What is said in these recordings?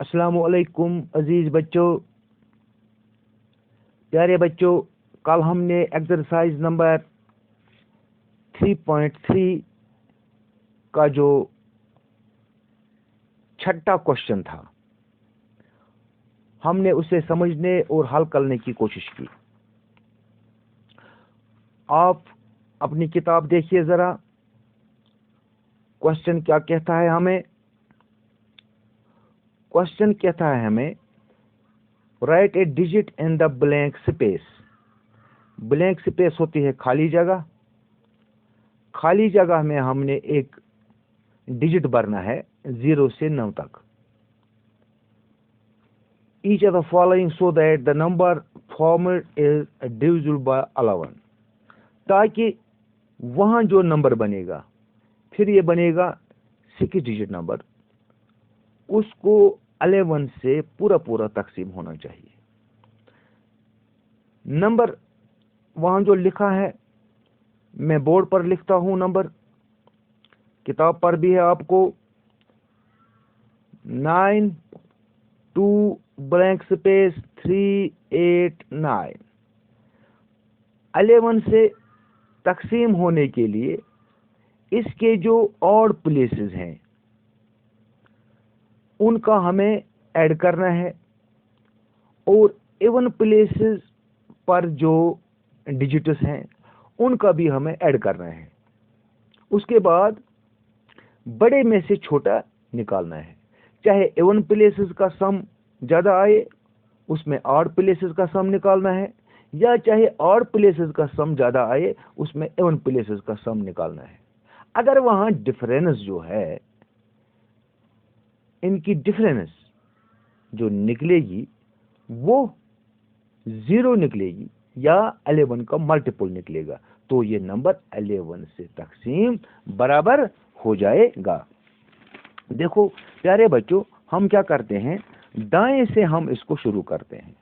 अस्सलामुअलैकुम अजीज बच्चों, प्यारे बच्चों। कल हमने एक्सरसाइज नंबर 3.3 का जो छठा क्वेश्चन था, हमने उसे समझने और हल करने की कोशिश की। आप अपनी किताब देखिए जरा, क्वेश्चन क्या कहता है हमें। क्वेश्चन कहता है हमें right A digit in the blank space. Blank space होती है खाली जगह। खाली जगह में हमने एक डिजिट भरना है 0 से 9 तक। Each of the following so that the number format is divisible by 11, ताकि वहां जो नंबर बनेगा, फिर ये बनेगा 6 डिजिट नंबर, उसको 11 से पूरा तकसीम होना चाहिए। नंबर वहां जो लिखा है, मैं बोर्ड पर लिखता हूं, नंबर किताब पर भी है आपको। 9 2 ब्लैंक स्पेस 3 8 9। 11 से तकसीम होने के लिए इसके जो ऑड प्लेसेस हैं उनका हमें ऐड करना है, और इवन प्लेसेस पर जो डिजिट्स हैं उनका भी हमें ऐड करना है। उसके बाद बड़े में से छोटा निकालना है। चाहे इवन प्लेसेस का सम ज्यादा आए, उसमें ऑड प्लेसेस का सम निकालना है, या चाहे ऑड प्लेसेस का सम ज्यादा आए, उसमें इवन प्लेसेस का सम निकालना है। अगर वहां डिफरेंस जो है, इनकी डिफरेंस जो निकलेगी वो 0 निकलेगी या 11 का मल्टीपल निकलेगा, तो ये नंबर 11 से तकसीम बराबर हो जाएगा। देखो प्यारे बच्चों, हम क्या करते हैं, दाएं से हम इसको शुरू करते हैं।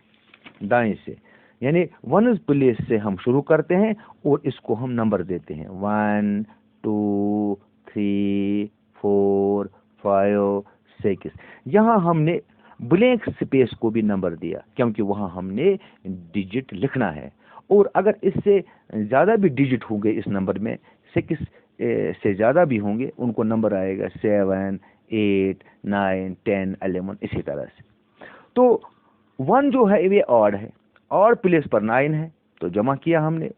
दाएं से यानी 1 प्लेस से हम शुरू करते हैं और इसको हम नंबर देते हैं 1 2 3 4 5 6। यहां हमने ब्लैंक स्पेस को भी नंबर दिया, क्योंकि वहां हमने डिजिट लिखना है। और अगर इससे ज्यादा भी डिजिट होंगे इस नंबर में, 6 से ज्यादा भी होंगे, उनको नंबर आएगा 7 8 9 10 11, इसी तरह से। तो 1 जो है ये ऑड है, ऑड प्लेस पर 9 है तो जमा किया हमने।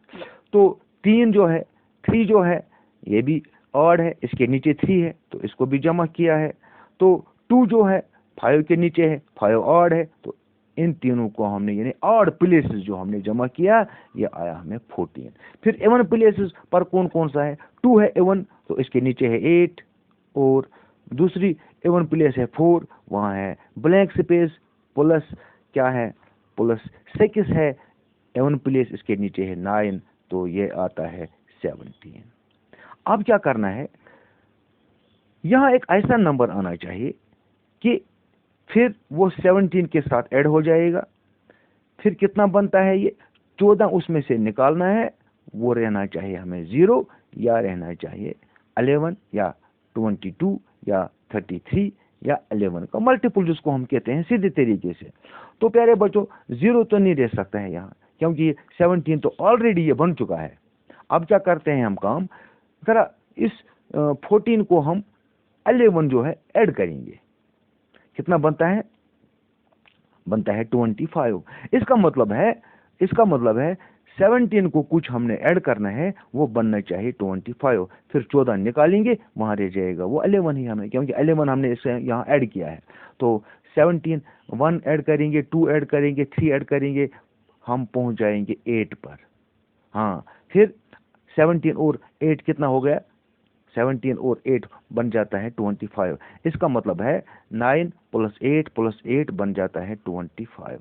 तो 3 जो है, 3 जो है ये भी ऑड है, इसके नीचे 3 है तो इसको भी जमा किया है। तो 2 जो है 5 के नीचे है, 5 ऑड है, तो इन तीनों को हमने यानी ऑड प्लेसेस जो हमने जमा किया, ये आया हमें 14। फिर इवन प्लेसेस पर कौन कौन सा है, 2 है इवन, तो इसके नीचे है 8, और दूसरी इवन प्लेस है 4, वहां है ब्लैंक स्पेस प्लस क्या है, प्लस 6 है। इवन प्लेस इसके नीचे है 9, तो ये आता है 17। अब क्या करना है, यहां एक ऐसा नंबर आना चाहिए कि फिर वो 17 के साथ ऐड हो जाएगा। फिर कितना बनता है, ये 14 उसमें से निकालना है, वो रहना चाहिए हमें 0, या रहना चाहिए 11 या 22 या 33 या 11 का मल्टीपल, जिसको हम कहते हैं सीधे तरीके से। तो प्यारे बच्चों, 0 तो नहीं रह सकता है यहाँ, क्योंकि 17 तो ऑलरेडी ये बन चुका है। अब क्या करते हैं हम काम, जरा इस 14 को हम 11 जो है ऐड करेंगे। कितना बनता है, बनता है 25। इसका मतलब है 17 को कुछ हमने ऐड करना है, वो बनना चाहिए 25। फिर 14 निकालेंगे, वहां रह जाएगा वो 11 ही हमें, क्योंकि 11 हमने इसे यहाँ ऐड किया है। तो 17 1 ऐड करेंगे, 2 ऐड करेंगे, 3 ऐड करेंगे, हम पहुंच जाएंगे 8 पर। हाँ, फिर 17 और 8 कितना हो गया, 17 और 8 बन जाता है 25। इसका मतलब है 9 + 8 बन जाता है 25।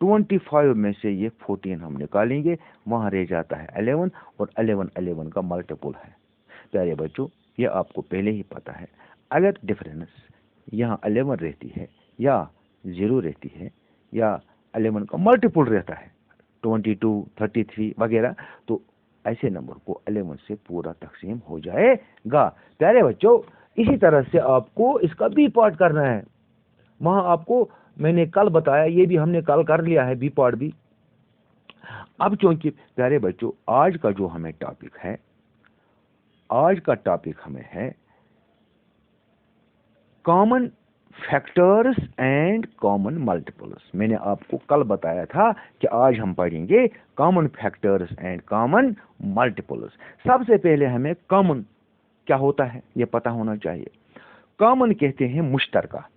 25 में से ये 14 हम निकालेंगे, वहां रह जाता है 11, और 11 का मल्टीपल है। प्यारे बच्चों, ये आपको पहले ही पता है, अगर डिफरेंस यहाँ 11 रहती है या 0 रहती है या 11 का मल्टीपल रहता है 22 33 वगैरह, तो ऐसे नंबर को 11 से पूरा तकसीम हो जाएगा। प्यारे बच्चों, इसी तरह से आपको इसका बी पार्ट करना है। वहां आपको मैंने कल बताया, ये भी हमने कल कर लिया है, बी पार्ट भी। अब चूंकि प्यारे बच्चों आज का जो हमें टॉपिक है, आज का टॉपिक हमें है common factors and common multiples. मैंने आपको कल बताया था कि आज हम पढ़ेंगे common factors and common multiples. सबसे पहले हमें कॉमन क्या होता है यह पता होना चाहिए। कॉमन कहते हैं मुश्तरका,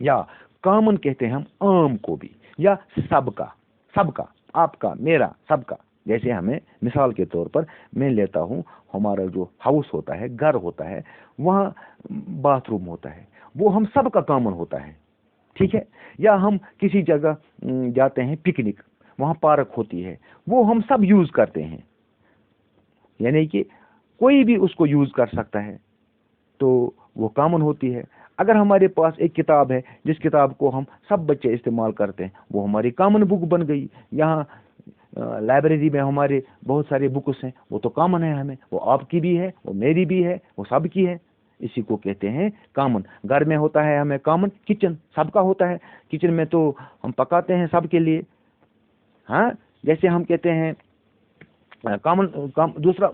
या कॉमन कहते हैं हम आम को भी, या सबका, सबका, आपका, मेरा, सबका। जैसे हमें मिसाल के तौर पर मैं लेता हूं, हमारा जो हाउस होता है, घर होता है, वहां बाथरूम होता है, वो हम सबका कॉमन होता है, ठीक है। या हम किसी जगह जाते हैं पिकनिक, वहां पार्क होती है, वो हम सब यूज करते हैं, यानी कि कोई भी उसको यूज कर सकता है, तो वो कॉमन होती है। अगर हमारे पास एक किताब है जिस किताब को हम सब बच्चे इस्तेमाल करते हैं, वो हमारी कॉमन बुक बन गई। यहाँ लाइब्रेरी में हमारे बहुत सारे बुक्स हैं, वो तो कॉमन है हमें, वो आपकी भी है, वो मेरी भी है, वो सबकी है। इसी को कहते हैं कॉमन। घर में होता है हमें कॉमन, किचन सबका होता है, किचन में तो हम पकाते हैं सबके लिए। हाँ, जैसे हम कहते हैं कॉमन,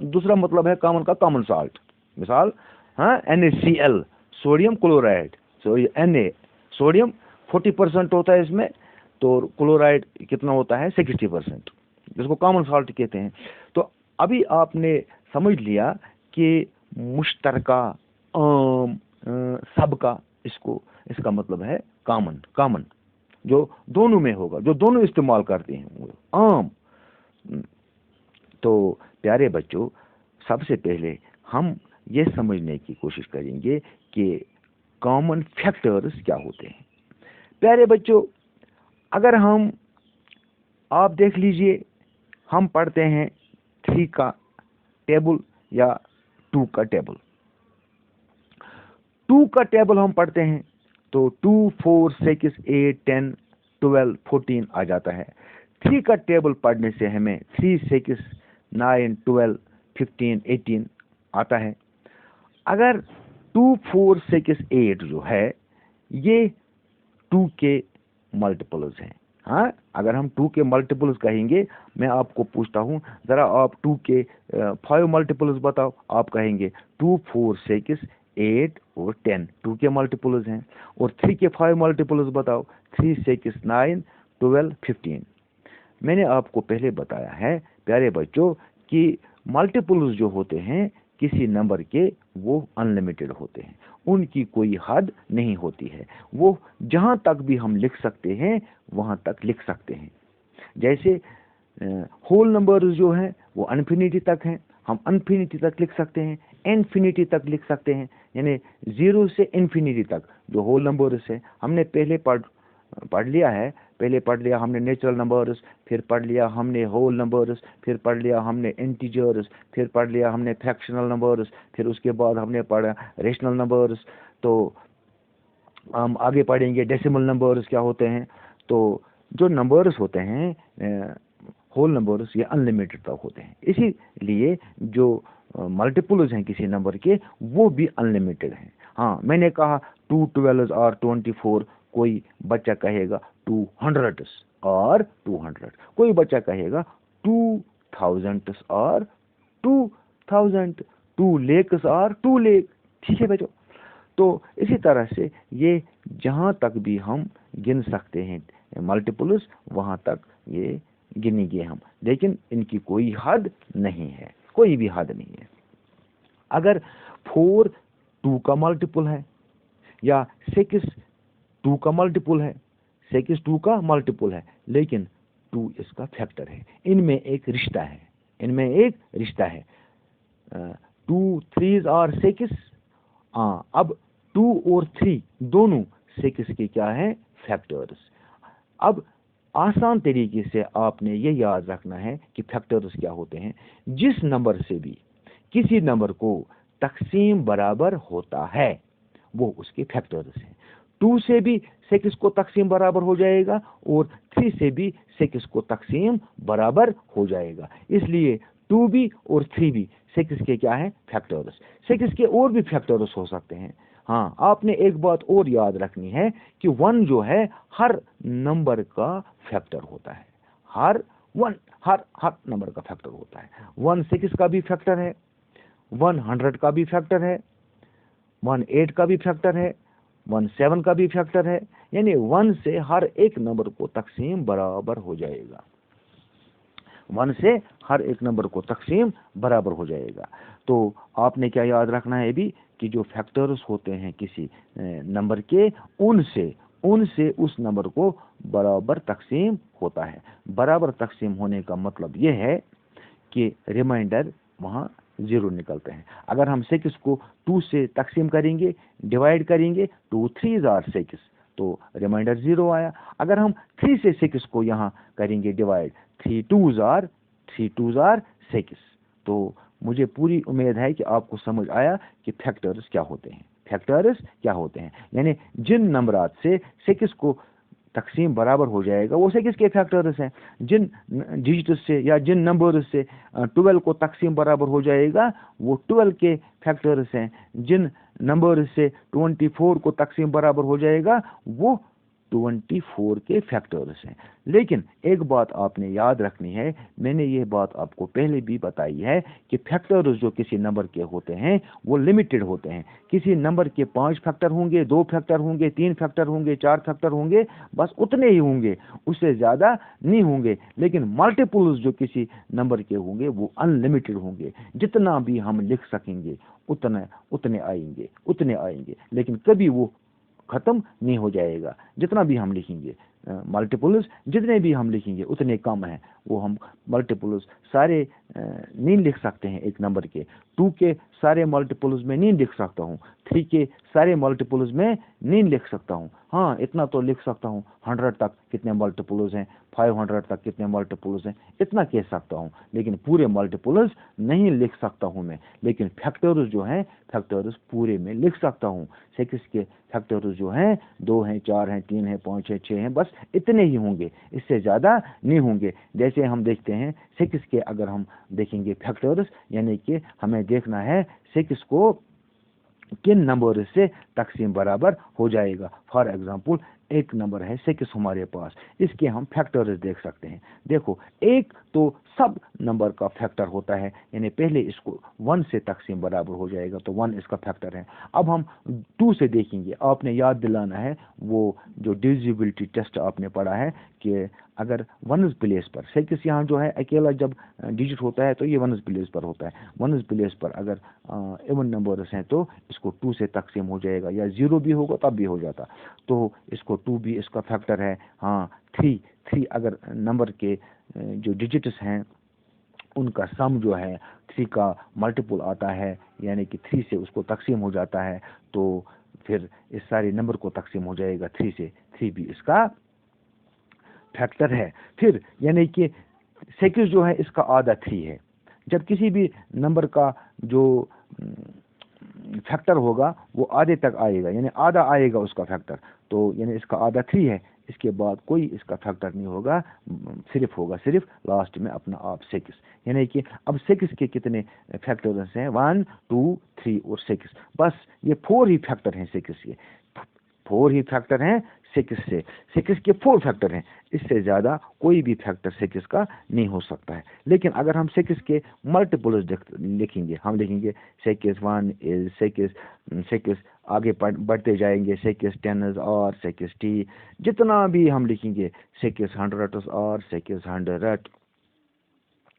दूसरा मतलब है कॉमन का कॉमन साल्ट, मिसाल हाँ NaCl, sodium chloride, Na sodium 40% होता है इसमें, तो क्लोराइड कितना होता है 60%, जिसको कॉमन साल्ट कहते हैं। तो अभी आपने समझ लिया कि मुश्तरका, आम, सबका, इसका मतलब है कॉमन। कॉमन जो दोनों में होगा, जो दोनों इस्तेमाल करते हैं, आम। तो प्यारे बच्चों सबसे पहले हम ये समझने की कोशिश करेंगे कि कॉमन फैक्टर्स क्या होते हैं। प्यारे बच्चों अगर आप देख लीजिए, हम पढ़ते हैं 3 का टेबल या 2 का टेबल। 2 का टेबल हम पढ़ते हैं तो 2, 4, 6, 8, 10, 12, 14 आ जाता है। 3 का टेबल पढ़ने से हमें 3, 6, 9, 12, 15, 18 आता है। अगर 2, 4, 6, 8 जो है ये 2 के मल्टीपल्स हैं। हाँ, अगर हम 2 के मल्टीपल्स कहेंगे, मैं आपको पूछता हूं जरा आप 2 के 5 मल्टीपल्स बताओ। आप कहेंगे 2, 4, 6, 8 और 10 2 के मल्टीपल्स हैं। और 3 के 5 मल्टीपल्स बताओ, 3, 6, 9, 12, 15। मैंने आपको पहले बताया है प्यारे बच्चों कि मल्टीपल्स जो होते हैं किसी नंबर के, वो अनलिमिटेड होते हैं, उनकी कोई हद नहीं होती है। वो जहां तक भी हम लिख सकते हैं वहां तक लिख सकते हैं। जैसे होल नंबर्स जो हैं वो इन्फिनिटी तक हैं, हम इन्फिनिटी तक लिख सकते हैं, इन्फिनिटी तक लिख सकते हैं, यानी 0 से इन्फिनिटी तक जो होल नंबर्स है। हमने पहले पढ़ लिया है, पहले पढ़ लिया हमने नेचुरल नंबर्स, फिर पढ़ लिया हमने होल नंबर्स, फिर पढ़ लिया हमने इंटीजर्स, फिर पढ़ लिया हमने फ्रैक्शनल नंबर्स, फिर उसके बाद हमने पढ़ा रेशनल नंबर्स। तो हम आगे पढ़ेंगे डेसिमल नंबर्स क्या होते हैं। तो जो नंबर्स होते हैं होल नंबर्स, ये अनलिमिटेड तक होते हैं। इसीलिए जो मल्टीपल्स हैं किसी नंबर के, वो भी अनलिमिटेड हैं। हाँ, मैंने कहा 2 12 और 24, कोई बच्चा कहेगा 200 और 200, कोई बच्चा कहेगा 2000 और 2000, 2 lakhs और 2 lakh। ठीक है बच्चों, तो इसी तरह से ये जहां तक भी हम गिन सकते हैं मल्टीपल्स, वहां तक ये गिनेंगे हम, लेकिन इनकी कोई हद नहीं है, कोई भी हद नहीं है। अगर 4 2 का मल्टीपल है, या 6 2 का मल्टीपल है, 6 2 का मल्टीपल है, लेकिन 2 इसका फैक्टर है, इनमें एक रिश्ता है, इनमें एक रिश्ता है। 2 3 और 6, अब 2 और 3 दोनों 6 के क्या है, फैक्टर्स। अब आसान तरीके से आपने ये याद रखना है कि फैक्टर्स क्या होते हैं। जिस नंबर से भी किसी नंबर को तकसीम बराबर होता है वो उसके फैक्टर्स हैं। 2 से भी 6 को तकसीम बराबर हो जाएगा, और 3 से भी 6 को तकसीम बराबर हो जाएगा। इसलिए 2 भी और 3 भी 6 के क्या है, फैक्टर्स। 6 के और भी फैक्टर्स हो सकते हैं, हाँ, आपने एक बात और याद रखनी है कि 1 जो है हर नंबर का फैक्टर होता है। हर नंबर का फैक्टर होता है। 1 6 का भी फैक्टर है, 1 100 का भी फैक्टर है, 1 8 का भी फैक्टर है, 1 7 का भी फैक्टर है। यानी 1 से हर एक नंबर को तकसीम बराबर हो जाएगा। 1 से हर एक नंबर को तकसीम बराबर हो जाएगा। तो आपने क्या याद रखना है भी कि जो फैक्टर्स होते हैं किसी नंबर के, उनसे उस नंबर को बराबर तकसीम होता है। बराबर तकसीम होने का मतलब ये है कि रिमाइंडर वहाँ 0 निकलते हैं। अगर हम 6 को 2 से तकसीम करेंगे, डिवाइड करेंगे, 2 3s are 6, तो रिमाइंडर 0 आया। अगर हम 3 से 6 को यहाँ करेंगे डिवाइड, 3 2s are 6। तो मुझे पूरी उम्मीद है कि आपको समझ आया कि फैक्टर्स क्या होते हैं। फैक्टर्स क्या होते हैं यानी जिन नंबरात से 6 को तकसीम बराबर हो जाएगा वो 6 के फैक्टर्स हैं। जिन डिजिट्स से या जिन नंबर्स से 12 को तकसीम बराबर हो जाएगा वो 12 के फैक्टर्स हैं। जिन नंबर से 24 को तकसीम बराबर हो जाएगा वो 24 के फैक्टर्स हैं। लेकिन एक बात आपने याद रखनी है, मैंने ये बात आपको पहले भी बताई है कि फैक्टर्स जो किसी नंबर के होते हैं वो लिमिटेड होते हैं। किसी नंबर के 5 फैक्टर होंगे, 2 फैक्टर होंगे, 3 फैक्टर होंगे, 4 फैक्टर होंगे, बस उतने ही होंगे, उससे ज़्यादा नहीं होंगे। लेकिन मल्टीपल्स जो किसी नंबर के होंगे वो अनलिमिटेड होंगे। जितना भी हम लिख सकेंगे उतने आएंगे, लेकिन कभी वो खत्म नहीं हो जाएगा। जितना भी हम लिखेंगे मल्टीपल्स जितने भी हम लिखेंगे उतने कम हैं। वो हम मल्टीपल्स सारे नहीं लिख सकते हैं एक नंबर के। 2 के सारे मल्टीपल्स में नहीं लिख सकता हूँ, 3 के सारे मल्टीपल्स में नहीं लिख सकता हूँ। हाँ, इतना तो लिख सकता हूँ 100 तक कितने मल्टीपल्स हैं, 500 तक कितने मल्टीपल्स हैं, इतना कह सकता हूँ, लेकिन पूरे मल्टीपल्स नहीं लिख सकता हूँ मैं। लेकिन फैक्टर्स जो हैं फैक्टर्स पूरे में लिख सकता हूँ। 6 के फैक्टर्स जो हैं 2 हैं, 4 हैं, 3 हैं, 5 हैं, 6 हैं, बस इतने ही होंगे, इससे ज़्यादा नहीं होंगे। जैसे हम देखते हैं 6 के अगर हम देखेंगे फैक्टर्स यानी कि हमें देखना है 6 को किन नंबर से तकसीम बराबर हो जाएगा। फॉर एग्जांपल एक नंबर है 6 हमारे पास, इसके हम फैक्टर्स देख सकते हैं। देखो, एक तो सब नंबर का फैक्टर होता है, यानी पहले इसको 1 से तकसीम बराबर हो जाएगा तो 1 इसका फैक्टर है। अब हम 2 से देखेंगे। आपने याद दिलाना है वो जो डिविजिबिलिटी टेस्ट आपने पढ़ा है कि अगर 1s प्लेस पर 6 यहाँ जो है अकेला जब डिजिट होता है तो ये 1s प्लेस पर होता है। 1s प्लेस पर अगर इवन नंबर्स हैं तो इसको 2 से तकसीम हो जाएगा, या 0 भी होगा तब भी हो जाता। तो इसको 2 भी इसका फैक्टर है। हाँ, 3 अगर नंबर के जो डिजिट्स हैं उनका सम जो है 3 का मल्टीपल आता है, यानी कि 3 से उसको तकसीम हो जाता है, तो फिर इस सारे नंबर को तकसीम हो जाएगा 3 से। 3 भी इसका फैक्टर है। फिर यानी कि 6 जो है इसका आधा 3 है। जब किसी भी नंबर का जो फैक्टर होगा वो आधे तक आएगा, यानी आधा आएगा उसका फैक्टर, तो यानी इसका आधा 3 है। इसके बाद कोई इसका फैक्टर नहीं होगा, सिर्फ लास्ट में अपना आप 6। यानी कि अब 6 के कितने फैक्टर्स हैं? 1 2 3 और 6, बस ये 4 ही फैक्टर हैं 6 के। 4 ही फैक्टर हैं 6 से। 6 के 4 फैक्टर हैं, इससे ज़्यादा कोई भी फैक्टर 6 का नहीं हो सकता है। लेकिन अगर हम 6 के मल्टीपल्स लिखेंगे, हम लिखेंगे 6 1 is 6 आगे बढ़ते जाएंगे 6 10 और 6 t, जितना भी हम लिखेंगे 6 100 और 6 100,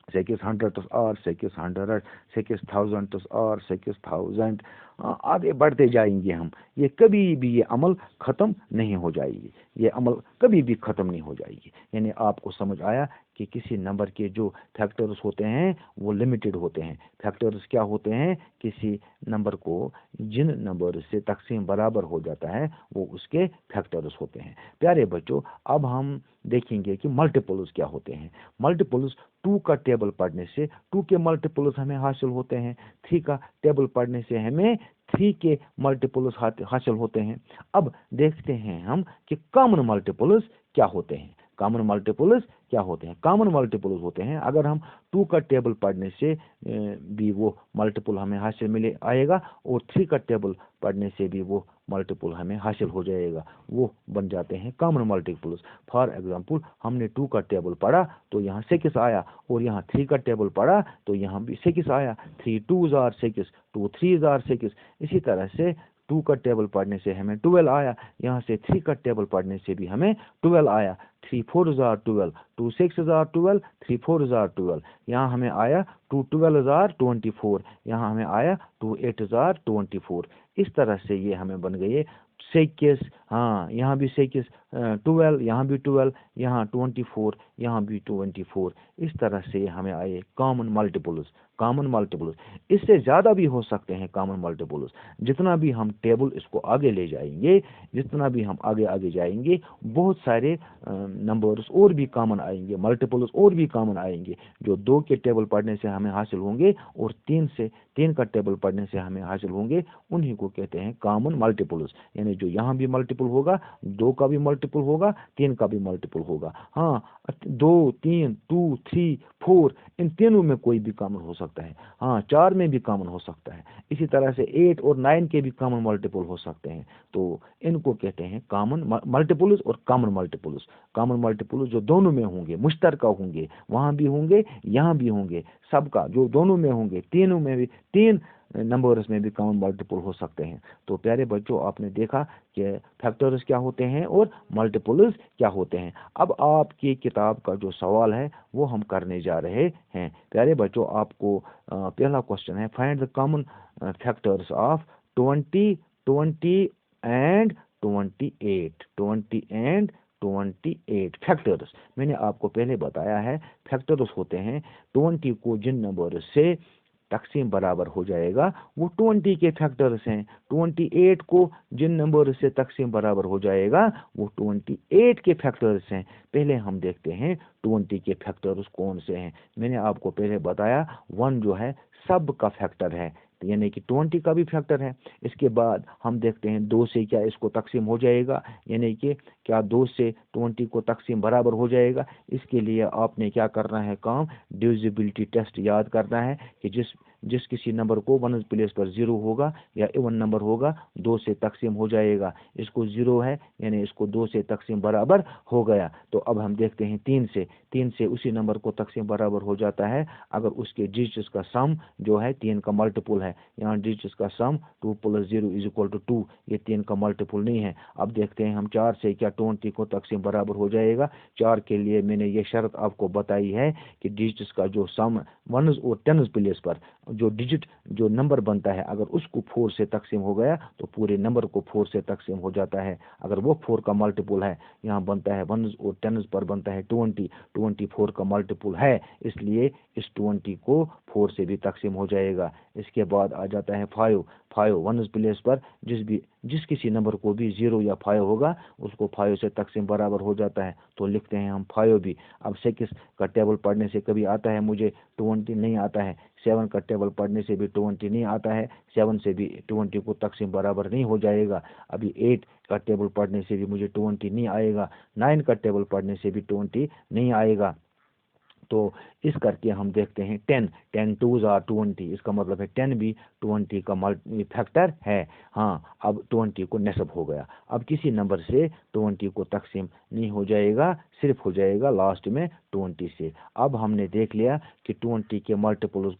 600 और 600, 6000 और 6000, आगे बढ़ते जाएंगे हम। ये कभी भी ये अमल ख़त्म नहीं हो जाएगी, ये अमल कभी भी ख़त्म नहीं हो जाएगी। यानी आपको समझ आया कि किसी नंबर के जो फैक्टर्स होते हैं वो लिमिटेड होते हैं। फैक्टर्स क्या होते हैं? किसी नंबर को जिन नंबर से तकसीम बराबर हो जाता है वो उसके फैक्टर्स होते हैं। प्यारे बच्चों, अब हम देखेंगे कि मल्टीपल्स क्या होते हैं। मल्टीपल्स 2 का टेबल पढ़ने से 2 के मल्टीपल्स हमें हासिल होते हैं, 3 का टेबल पढ़ने से हमें 3 के मल्टीपल्स हासिल होते हैं। अब देखते हैं हम कि कॉमन मल्टीपल्स क्या होते हैं। कॉमन मल्टीपल्स क्या होते हैं? कॉमन मल्टीपल्स होते हैं अगर हम 2 का टेबल पढ़ने से भी वो मल्टीपल हमें हासिल मिले आएगा, और 3 का टेबल पढ़ने से भी वो मल्टीपल हमें हासिल हो जाएगा, वो बन जाते हैं कॉमन मल्टीपल्स। फॉर एग्जांपल हमने 2 का टेबल पढ़ा तो यहाँ 6 आया, और यहाँ 3 का टेबल पढ़ा तो यहाँ भी 6 आया। 3 2s are 6, 2 3s are 6। इसी तरह से 2 का टेबल पढ़ने से हमें 12 आया, यहाँ से 3 का टेबल पढ़ने से भी हमें 12 आया। 3 4s are 12, 2 6s are 12, 3 4s are 12। यहाँ हमें आया 2 12s are 24, यहाँ हमें आया 2 8s are 24। इस तरह से ये हमें बन गए 6, हाँ यहाँ भी 6, 12, यहाँ भी 12, यहाँ 24, यहाँ भी 24। इस तरह से हमें आए कॉमन मल्टीपल्स। कॉमन मल्टीपल्स इससे ज़्यादा भी हो सकते हैं कॉमन मल्टीपल्स। जितना भी हम टेबल इसको आगे ले जाएंगे, जितना भी हम आगे जाएंगे, बहुत सारे नंबर्स और भी कॉमन आएंगे, मल्टीपल्स और भी कॉमन आएंगे, जो 2 के टेबल पढ़ने से हमें हासिल होंगे और 3 का टेबल पढ़ने से हमें हासिल होंगे, उन्हीं को कहते हैं कॉमन मल्टीपल्स। यानी जो यहाँ भी मल्टीपल होगा, 2 का भी मल्टीपल होगा, 3 का भी मल्टीपल होगा। हाँ 2 3 2 3 4 इन तीनों में कोई भी कॉमन हो सकता है। हाँ 4 में भी कॉमन हो सकता है। इसी तरह से 8 और 9 के भी कॉमन मल्टीपल हो सकते हैं। तो इनको कहते हैं कॉमन मल्टीपल्स और कॉमन मल्टीपल्स। कॉमन मल्टीपल्स जो दोनों में होंगे, मुश्तरका होंगे, वहाँ भी होंगे, यहाँ भी होंगे, सबका जो दोनों में होंगे, तीनों में भी, 3 नंबर्स में भी कॉमन मल्टीपल हो सकते हैं। तो प्यारे बच्चों, आपने देखा कि फैक्टर्स क्या होते हैं और मल्टीपल्स क्या होते हैं। अब आपकी किताब का जो सवाल है वो हम करने जा रहे हैं। प्यारे बच्चों, आपको पहला क्वेश्चन है, find the common factors of 20 20 and 28। 20 and 28 factors. मैंने आपको पहले बताया है फैक्टर्स होते हैं 20 को जिन नंबर से तकसीम बराबर हो जाएगा वो 20 के फैक्टर्स हैं। 28 को जिन नंबर से तकसीम बराबर हो जाएगा वो 28 के फैक्टर्स हैं। पहले हम देखते हैं 20 के फैक्टर्स कौन से हैं। मैंने आपको पहले बताया 1 जो है सब का फैक्टर है, यानी कि 20 का भी फैक्टर है। इसके बाद हम देखते हैं 2 से क्या इसको तकसीम हो जाएगा, यानी कि क्या 2 से 20 को तकसीम बराबर हो जाएगा। इसके लिए आपने क्या करना है काम, डिविजिबिलिटी टेस्ट याद करना है कि जिस किसी नंबर को 1 प्लेस पर 0 होगा या इवन नंबर होगा 2 से तकसीम हो जाएगा। इसको 0 है यानी इसको 2 से तकसीम बराबर हो गया। तो अब हम देखते हैं 3 से उसी नंबर को तकसीम बराबर हो जाता है अगर उसके डिजिट्स का सम जो है 3 का मल्टीपल है। यहाँ डिजिट्स का सम 2 + 0 = 2, ये 3 का मल्टीपल नहीं है। अब देखते हैं हम 4 से क्या 20 को तकसीम बराबर हो जाएगा। 4 के लिए मैंने ये शर्त आपको बताई है कि डिजिट्स का जो सम 1s और 10s प्लेस पर जो डिजिट जो नंबर बनता है अगर उसको 4 से तकसीम हो गया तो पूरे नंबर को 4 से तकसीम हो जाता है। अगर वो 4 का मल्टीपल है, यहाँ बनता है 1s और 10s पर बनता है 20, 24 का मल्टीपल है, इसलिए इस 20 को 4 से भी तकसीम हो जाएगा। इसके बाद आ जाता है 5 1s प्लेस पर जिस किसी नंबर को भी 0 या 5 होगा उसको 5 से तकसीम बराबर हो जाता है, तो लिखते हैं हम 5 भी। अब 6 का टेबल पढ़ने से कभी आता है मुझे 20 नहीं आता है, 7 का टेबल पढ़ने से भी 20 नहीं आता है, 7 से भी 20 को तकसीम बराबर नहीं हो जाएगा। अभी 8 का टेबल पढ़ने से भी मुझे 20 नहीं आएगा, 9 का टेबल पढ़ने से भी 20 नहीं आएगा। तो इस करके हम देखते हैं 10 2s are 20, इसका मतलब है 10 भी 20 का फैक्टर है। हाँ अब 20 को नस्ब हो गया। अब किसी नंबर से 20 को तकसीम नहीं हो जाएगा, सिर्फ हो जाएगा लास्ट में 20 से। अब हमने देख लिया कि 20 के मल्टीपल्स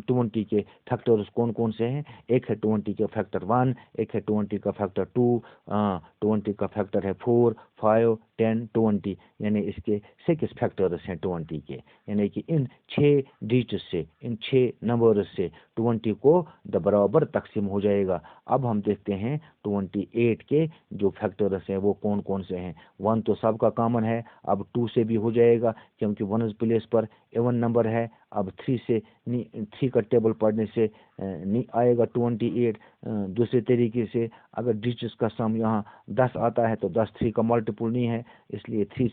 20 के फैक्टर्स कौन कौन से हैं। एक है 20 का फैक्टर 1, एक है 20 का फैक्टर 2, 20 का फैक्टर है 4 5 10 20, यानी इसके 6 फैक्टर्स हैं 20 के। यानी कि इन 6 डिजिट से, इन 6 नंबर से 20 को बराबर तकसीम हो जाएगा। अब हम देखते हैं 28 के जो फैक्टर्स हैं वो कौन कौन से हैं। 1 तो सबका कॉमन है, अब 2 से भी हो जाएगा क्योंकि 1s प्लेस पर इवन नंबर है। अब 3 का टेबल पढ़ने से नहीं आएगा 28। दूसरे तरीके से अगर डिजिट्स का सम यहाँ 10 आता है तो 10 3 का मल्टीपल नहीं है, इसलिए 3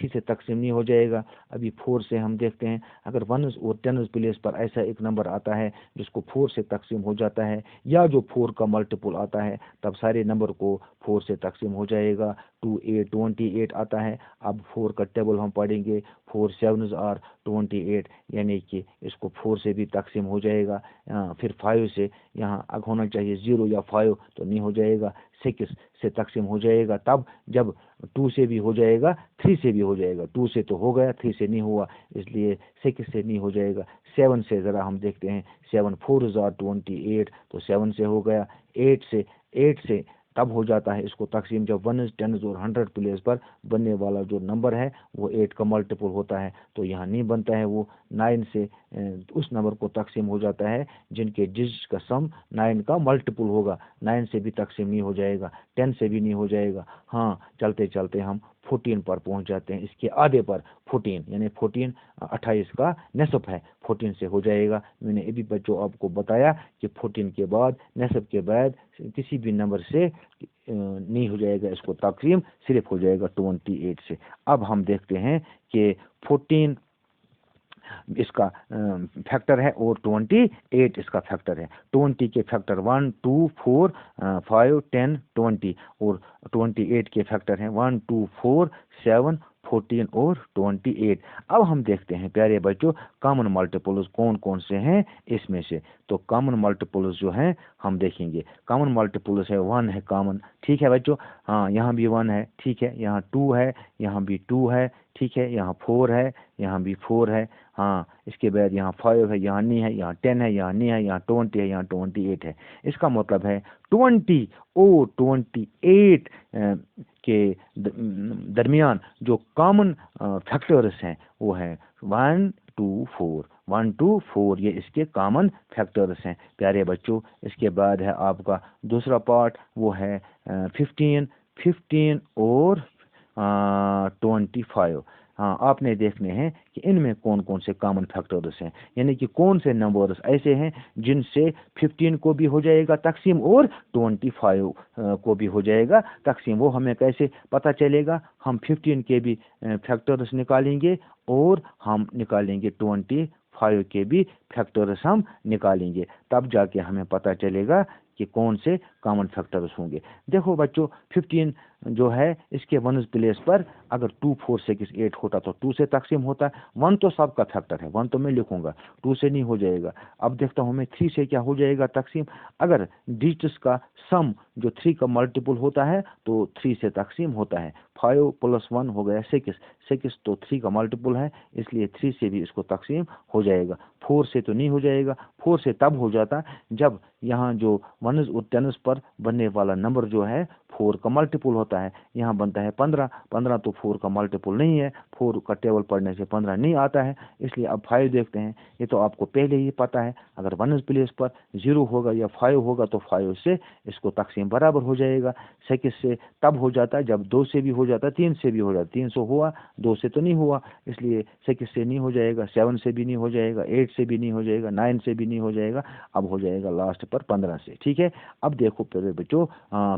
से तकसीम नहीं हो जाएगा। अभी 4 से हम देखते हैं अगर 1s और 10s प्लेस पर ऐसा एक नंबर आता है जिसको 4 से तकसीम हो जाता है या जो 4 का मल्टीपल आता है तब सारे नंबर को 4 से तकसीम हो जाएगा। 2 8 28 आता है। अब 4 का टेबल हम पढ़ेंगे। 4 7s आर 28, यानी कि इसको 4 से भी तकसीम हो जाएगा। फिर 5 से यहाँ अब होना चाहिए 0 या 5 तो नहीं हो जाएगा। 6 से तकसीम हो जाएगा तब जब 2 से भी हो जाएगा 3 से भी हो जाएगा। 2 से तो हो गया, 3 से नहीं हुआ, इसलिए 6 से नहीं हो जाएगा। 7 से ज़रा हम देखते हैं। 7 4s आर 28 तो 7 से हो गया। 8 से तब हो जाता है इसको तकसीम जब 1s 10s और 100 प्लेस पर बनने वाला जो नंबर है वो 8 का मल्टीपल होता है, तो यहाँ नहीं बनता है वो। 9 से उस नंबर को तकसीम हो जाता है जिनके डिजिट का सम 9 का मल्टीपल होगा। 9 से भी तकसीम नहीं हो जाएगा, 10 से भी नहीं हो जाएगा। हाँ, चलते चलते हम 14 पर पहुंच जाते हैं, इसके आधे पर। 14 यानी 14 28 का नसब है, 14 से हो जाएगा। मैंने अभी बच्चों आपको बताया कि 14 के बाद नसब के बाद किसी भी नंबर से नहीं हो जाएगा इसको तकसीम, सिर्फ हो जाएगा 28 से। अब हम देखते हैं कि 14 इसका फैक्टर है और 28 इसका फैक्टर है। 20 के फैक्टर 1 2 4 5 10 20 और 28 के फैक्टर हैं 1 2 4 7 14 और 28। अब हम देखते हैं प्यारे बच्चों कॉमन मल्टीपल्स कौन कौन से हैं इसमें से। तो कॉमन मल्टीपल्स जो हैं हम देखेंगे। कॉमन मल्टीपल्स है 1 है कॉमन, ठीक है बच्चों। हाँ, यहाँ भी 1 है, ठीक है। यहाँ 2 है, यहाँ भी 2 है, ठीक है। यहाँ 4 है, यहाँ भी 4 है। हाँ, इसके बाद यहाँ 5 है, यहाँ नहीं है। यहाँ 10 है, यहाँ नहीं है। यहाँ 20 है, यहाँ 28 है। इसका मतलब है 20 और 28 के दरमियान जो कॉमन फैक्टर्स हैं वो है 1 2 4। 1 2 4 ये इसके कॉमन फैक्टर्स हैं प्यारे बच्चों। इसके बाद है आपका दूसरा पार्ट, वो है 15 और 25। हाँ, आपने देखने हैं कि इनमें कौन कौन से कॉमन फैक्टर्स हैं, यानी कि कौन से नंबर्स ऐसे हैं जिनसे 15 को भी हो जाएगा तकसीम और 25 को भी हो जाएगा तकसीम। वो हमें कैसे पता चलेगा? हम 15 के भी फैक्टर्स निकालेंगे और हम निकालेंगे 25 के भी फैक्टर्स हम निकालेंगे, तब जाके हमें पता चलेगा कि कौन से कॉमन फैक्टर्स होंगे। देखो बच्चों 15 जो है इसके 1s प्लेस पर अगर 2 4 6 8 होता तो 2 से तकसीम होता है। 1 तो सबका फैक्टर है, 1 तो मैं लिखूंगा, 2 से नहीं हो जाएगा। अब देखता हूं मैं 3 से क्या हो जाएगा तकसीम। अगर डिजिट्स का सम जो 3 का मल्टीपल होता है तो 3 से तकसीम होता है। 5 + 1 हो गया 6, 6 तो 3 का मल्टीपल है, इसलिए 3 से भी इसको तकसीम हो जाएगा। 4 से तो नहीं हो जाएगा। 4 से तब हो जाता जब यहाँ जो 1s और 10s पर बनने वाला नंबर जो है 4 का मल्टीपल होता है। यहाँ बनता है 15, 15 तो 4 का मल्टीपल नहीं है। 4 का टेबल पढ़ने से 15 नहीं आता है, इसलिए अब 5 देखते हैं। ये तो आपको पहले ही पता है, अगर 1s प्लेस पर 0 होगा या 5 होगा तो 5 से इसको तकसीम बराबर हो जाएगा। 6 से तब हो जाता है जब 2 से भी हो जाता है, 3 से भी हो जाता है। 300 हुआ, 2 से तो नहीं हुआ, इसलिए 6 से नहीं हो जाएगा, 7 से भी नहीं हो जाएगा, 8 से भी नहीं हो जाएगा, 9 से भी नहीं हो जाएगा। अब हो जाएगा लास्ट पर 15 से, ठीक है। अब देखो प्यारे बच्चों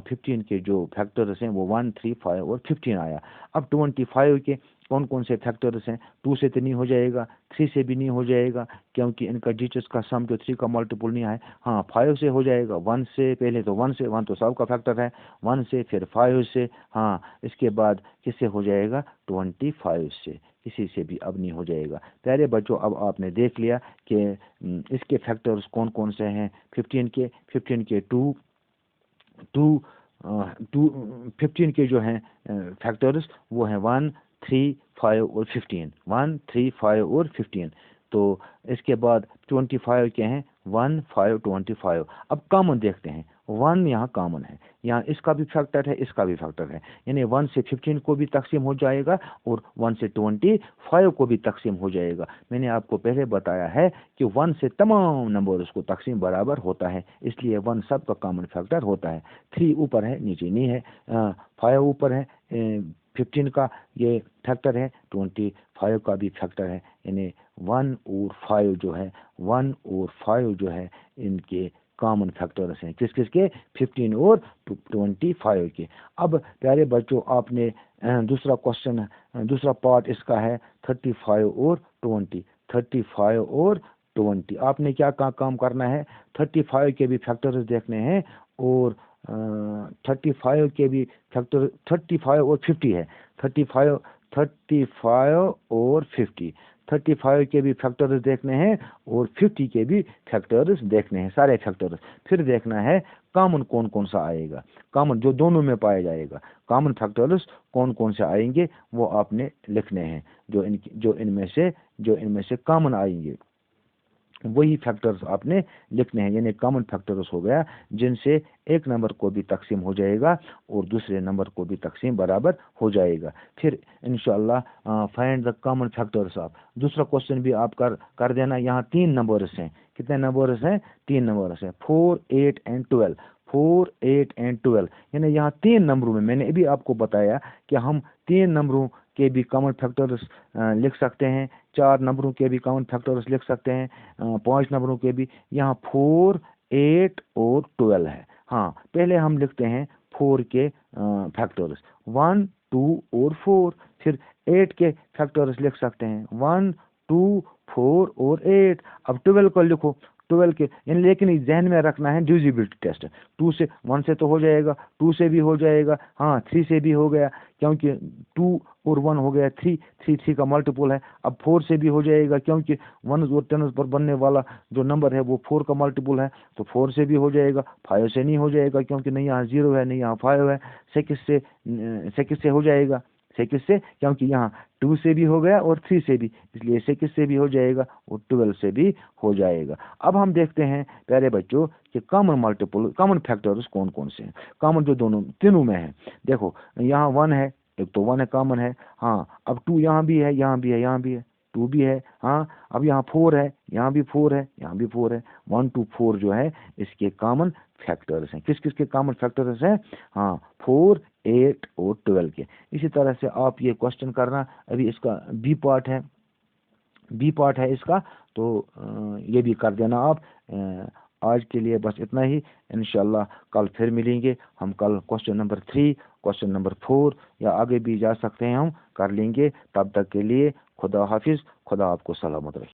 15 के जो फैक्टर्स हैं वो 1 3 5 और 15 आया। अब 25 के कौन कौन से फैक्टर्स हैं? 2 से तो नहीं हो जाएगा, 3 से भी नहीं हो जाएगा, क्योंकि इनका डिजिट्स का सम जो 3 का मल्टीपल नहीं है। हाँ, 5 से हो जाएगा। 1 से पहले तो 1 से, 1 तो सबका फैक्टर है। 1 से फिर 5 से, हाँ, इसके बाद किससे हो जाएगा? 25 से। किसी से भी अब नहीं हो जाएगा। प्यारे बच्चों अब आपने देख लिया कि इसके फैक्टर्स कौन कौन से हैं। 15 के 2 15 के जो हैं फैक्टर्स वो हैं 1 3 5 और 15। 1 3 5 और 15। तो इसके बाद 25 के हैं 1 5 25। अब कॉमन देखते हैं। 1 यहाँ कॉमन है, यहाँ इसका भी फैक्टर है, इसका भी फैक्टर है, यानी 1 से 15 को भी तकसीम हो जाएगा और 1 से 25 को भी तकसीम हो जाएगा। मैंने आपको पहले बताया है कि 1 से तमाम नंबर्स को तकसीम बराबर होता है, इसलिए 1 सब का कॉमन फैक्टर होता है। 3 ऊपर है, नीचे नहीं है। 5 ऊपर है, 15 का ये फैक्टर है, 25 का भी फैक्टर है, यानी 1 और 5 जो है, 1 और 5 जो है इनके कॉमन फैक्टर्स हैं। किस किस के? 15 और 25 के। अब प्यारे बच्चों आपने दूसरा क्वेश्चन, दूसरा पार्ट इसका है 35 और 20। 35 और 20 आपने क्या काम करना है? 35 के भी फैक्टर्स देखने हैं और 35 के भी फैक्टर 35 और 50 है। 35 35 और 50, 35 के भी फैक्टर्स देखने हैं और 50 के भी फैक्टर्स देखने हैं, सारे फैक्टर्स। फिर देखना है कॉमन कौन कौन सा आएगा, कॉमन जो दोनों में पाया जाएगा, कॉमन फैक्टर्स कौन कौन से आएंगे वो आपने लिखने हैं। जो इनमें से कॉमन आएंगे वही फैक्टर्स आपने लिखने हैं, यानी कॉमन फैक्टर्स हो गया जिनसे एक नंबर को भी तकसीम हो जाएगा और दूसरे नंबर को भी तकसीम बराबर हो जाएगा। फिर इंशाल्लाह find the common factors of. दूसरा क्वेश्चन भी आप कर देना। यहाँ 3 नंबर्स हैं। कितने नंबर्स हैं? 3 नंबर्स हैं, 4, 8 एंड 12। 4, 8 एंड 12, यानी यहाँ 3 नंबरों में मैंने अभी आपको बताया कि हम 3 नंबरों के भी कॉमन फैक्टर्स लिख सकते हैं, 4 नंबरों के भी कॉमन फैक्टर्स लिख सकते हैं, 5 नंबरों के भी। यहाँ 4, 8 और 12 है। हाँ, पहले हम लिखते हैं 4 के फैक्टर्स, 1, 2 और 4। फिर 8 के फैक्टर्स लिख सकते हैं, 1, 2, 4 और 8। अब 12 को लिखो, 12 के यानी, लेकिन जहन में रखना है डिविजिबिलिटी टेस्ट। 2 से 1 से तो हो जाएगा, 2 से भी हो जाएगा, हाँ 3 से भी हो गया, क्योंकि 2 और 1 हो गया 3, 3 का मल्टीपल है। अब 4 से भी हो जाएगा, क्योंकि 1 और 10 पर बनने वाला जो नंबर है वो 4 का मल्टीपल है, तो 4 से भी हो जाएगा। 5 से नहीं हो जाएगा, क्योंकि नहीं यहाँ 0 है नहीं यहाँ 5 है। 6 से हो जाएगा, 6 से, क्योंकि यहाँ 2 से भी हो गया और 3 से भी, इसलिए 6 से भी हो जाएगा और 12 से भी हो जाएगा। अब हम देखते हैं प्यारे बच्चों कि कॉमन फैक्टर्स कौन कौन से हैं, कॉमन जो तीनों में है। देखो यहाँ 1 है, एक तो 1 है कॉमन है। हाँ, अब 2 यहाँ भी है, यहाँ भी है, यहाँ भी है, 2 भी है। हाँ, अब यहाँ 4 है, यहाँ भी 4 है, यहाँ भी 4 है। 1 to 4 जो है इसके कॉमन फैक्टर्स हैं। किस किस के कॉमन फैक्टर्स हैं? हाँ, 4, 8 और 12 के। इसी तरह से आप ये क्वेश्चन करना। अभी इसका बी पार्ट है इसका, तो ये भी कर देना आप। आज के लिए बस इतना ही। इंशाल्लाह कल फिर मिलेंगे हम। कल क्वेश्चन नंबर 3, क्वेश्चन नंबर 4 या आगे भी जा सकते हैं हम कर लेंगे। तब तक के लिए खुदा हाफिज, खुदा आपको सलामत रखे।